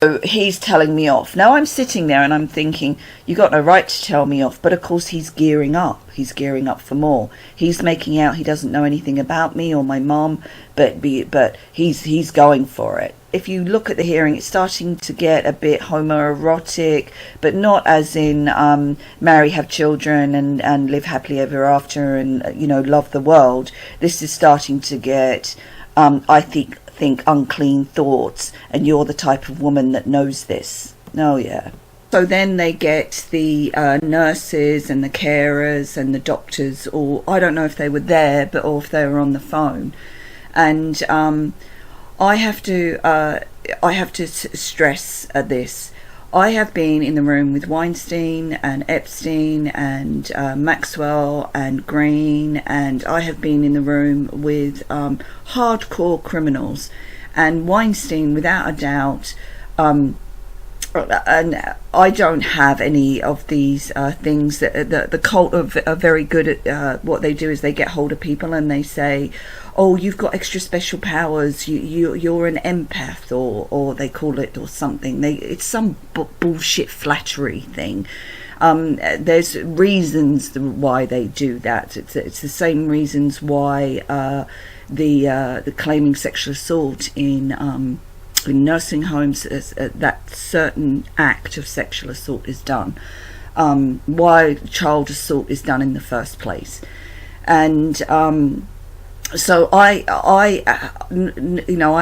So he's telling me off. Now I'm sitting there and I'm thinking, you got no right to tell me off. But of course he's gearing up. He's gearing up for more. He's making out he doesn't know anything about me or my mum, but he's going for it. If you look at the hearing, it's starting to get a bit homoerotic, but not as in marry, have children, and live happily ever after, and love the world. This is starting to get, I think unclean thoughts, and you're the type of woman that knows this. Oh yeah. So then they get the nurses and the carers and the doctors, or I don't know if they were there, or if they were on the phone, and I have to stress this. I have been in the room with Weinstein and Epstein and Maxwell and Green, and I have been in the room with hardcore criminals. And Weinstein, without a doubt, and I don't have any of these things. The cult are very good at what they do is they get hold of people and they say, oh, you've got extra special powers, you're an empath, or they call it, or something. It's some bullshit flattery thing. There's reasons why they do that. It's the same reasons why the claiming sexual assault in nursing homes, that certain act of sexual assault is done, why child assault is done in the first place. And so I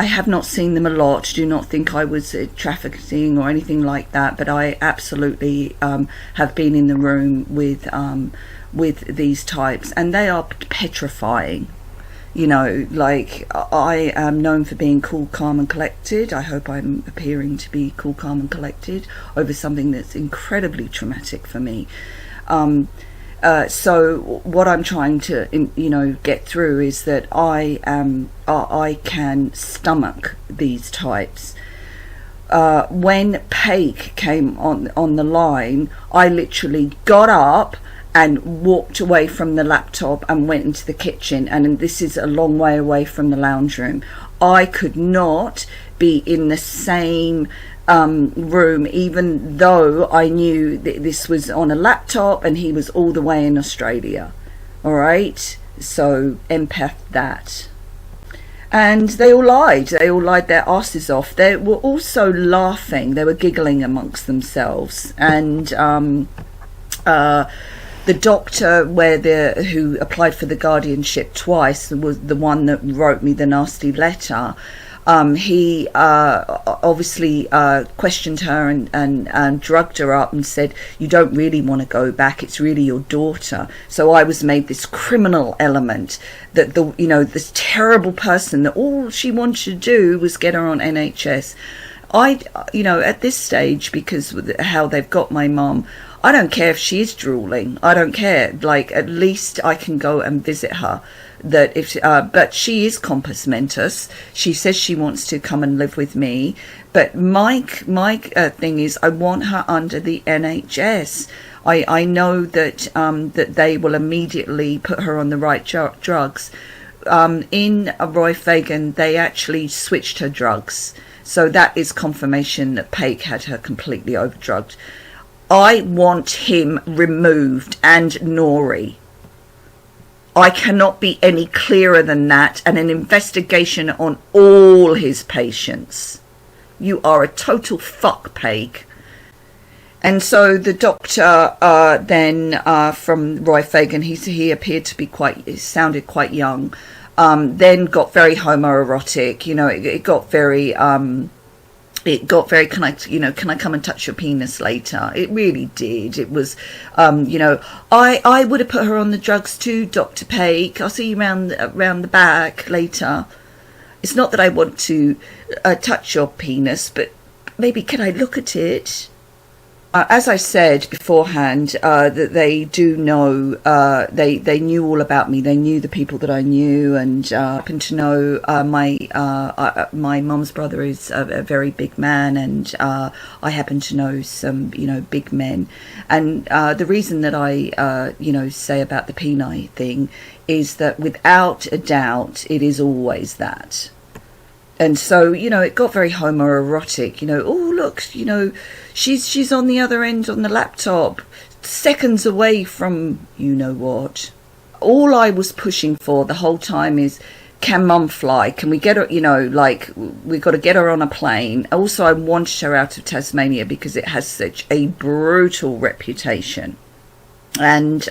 have not seen them a lot. Do not think I was trafficking or anything like that, but I absolutely have been in the room with these types, and they are petrifying. Like, I am known for being cool, calm and collected. I hope I'm appearing to be cool, calm and collected over something that's incredibly traumatic for me. So what I'm trying to, get through is that I can stomach these types. When Paik came on the line, I literally got up and walked away from the laptop and went into the kitchen, and this is a long way away from the lounge room. I could not be in the same room, even though I knew that this was on a laptop and he was all the way in Australia. All right, so empath that. And they all lied their asses off. They were also laughing, they were giggling amongst themselves. And the doctor who applied for the guardianship twice was the one that wrote me the nasty letter. He obviously questioned her and drugged her up and said, you don't really want to go back, it's really your daughter. So I was made this criminal element, that this terrible person that all she wanted to do was get her on NHS. At this stage, because with how they've got my mum, I don't care if she is drooling. I don't care. Like, at least I can go and visit her. But she is compos mentis. She says she wants to come and live with me. But my thing is, I want her under the NHS. I know that that they will immediately put her on the right drugs. In Roy Fagan, they actually switched her drugs. So that is confirmation that Paik had her completely overdrugged. I want him removed, and Nori. I cannot be any clearer than that, and an investigation on all his patients. You are a total fuck, Paik. And so the doctor then from Roy Fagan, he appeared to be sounded quite young, then got very homoerotic. It got very can I come and touch your penis later? It really did. It was I would have put her on the drugs too, Dr. Paik. I'll see you round the back later. It's not that I want to touch your penis, but maybe can I look at it? As I said beforehand, that they do know, they knew all about me. They knew the people that I knew, and happen to know my mum's brother is a very big man, and I happen to know some big men. And the reason that I say about the peni thing is that without a doubt it is always that. And so, you know, it got very homoerotic, you know, oh, look, you know, she's on the other end on the laptop, seconds away from you know what. All I was pushing for the whole time is, can Mum fly? Can we get her, you know, like, we've got to get her on a plane. Also, I wanted her out of Tasmania because it has such a brutal reputation. And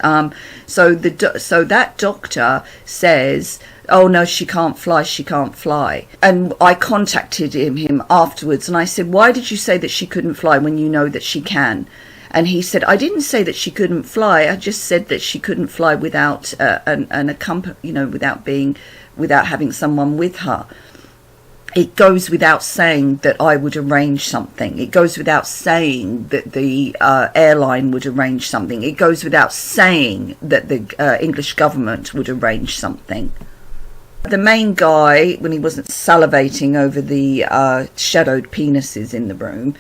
so that doctor says, oh no, she can't fly. And I contacted him afterwards, and I said, why did you say that she couldn't fly when you know that she can? And he said, I didn't say that she couldn't fly, I just said that she couldn't fly without without having someone with her. It goes without saying that I would arrange something. It goes without saying that the airline would arrange something. It goes without saying that the English government would arrange something. The main guy, when he wasn't salivating over the shadowed penises in the room,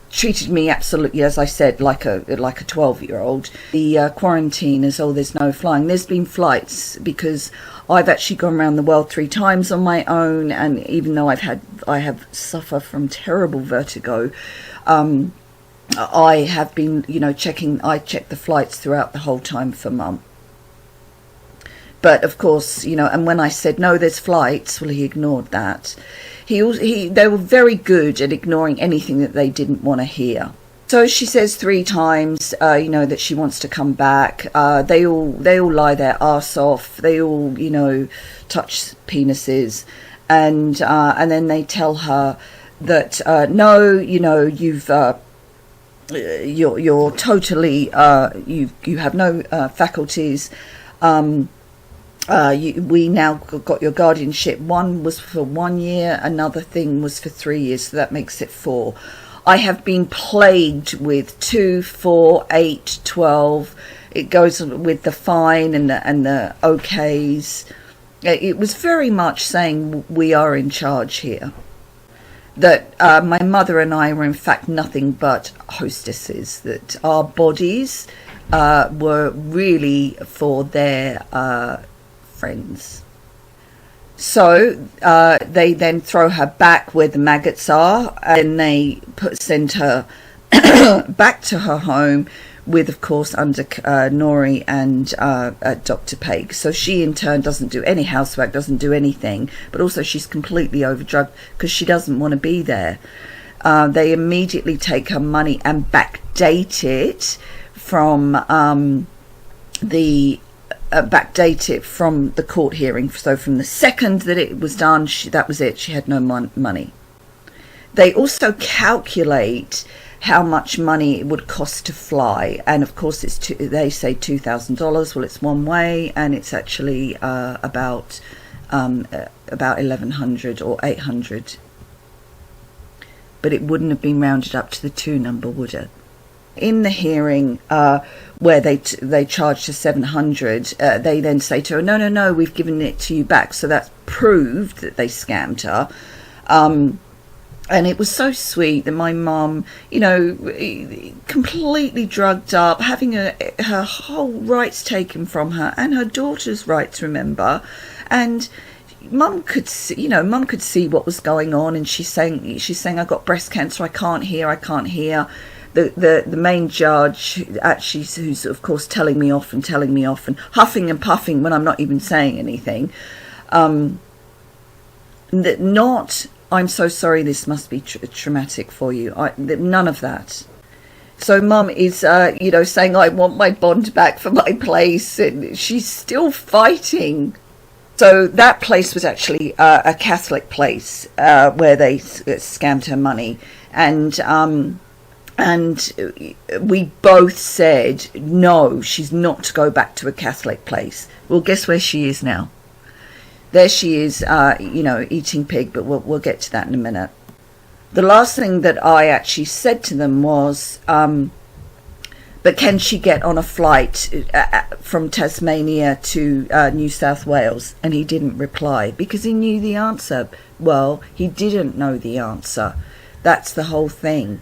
treated me absolutely, as I said, like a 12-year-old. The quarantine is, oh, there's no flying. There's been flights, because I've actually gone around the world 3 times on my own, and even though I have suffered from terrible vertigo, I have been, you know, I checked the flights throughout the whole time for Mum. But of course, you know, and when I said, no, there's flights, well, he ignored that. They were very good at ignoring anything that they didn't want to hear. So she says 3 times, you know, that she wants to come back. They all lie their arse off. They all, you know, touch penises, and then they tell her that no, you know, you're totally you have no faculties. We now got your guardianship. One was for 1 year, another thing was for 3 years, so that makes it 4. I have been plagued with 2, 4, 8, 12. It goes with the fine and the okays. It was very much saying we are in charge here. That my mother and I were in fact nothing but hostesses. That our bodies were really for their friends. So they then throw her back where the maggots are, and they send her back to her home with, of course, under Nori and Dr. Peg. So she in turn doesn't do any housework, doesn't do anything, but also she's completely overdrugged because she doesn't want to be there. They immediately take her money and backdate it from backdate it from the court hearing. So from the second that it was done, that was it. She had no money. They also calculate how much money it would cost to fly, and of course they say $2,000. Well, it's one way, and it's actually about $1,100 or $800. But it wouldn't have been rounded up to the 2 number, would it? In the hearing, where they charged her $700, they then say to her, no, we've given it to you back. So that's proved that they scammed her. And it was so sweet that my mum, you know, completely drugged up, having her whole rights taken from her, and her daughter's rights, remember. And Mum could see what was going on, and she's saying, I got breast cancer, I can't hear. The main judge, actually, who's of course telling me off and huffing and puffing when I'm not even saying anything, I'm so sorry, this must be traumatic for you. None of that. So Mum is, saying, I want my bond back for my place, and she's still fighting. So that place was actually a Catholic place where they scammed her money, and we both said, no, she's not to go back to a Catholic place. Well, guess where she is now? There she is, eating pig, but we'll get to that in a minute. The last thing that I actually said to them was, but can she get on a flight from Tasmania to New South Wales? And he didn't reply because he knew the answer. Well, he didn't know the answer. That's the whole thing.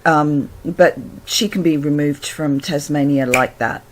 But she can be removed from Tasmania like that.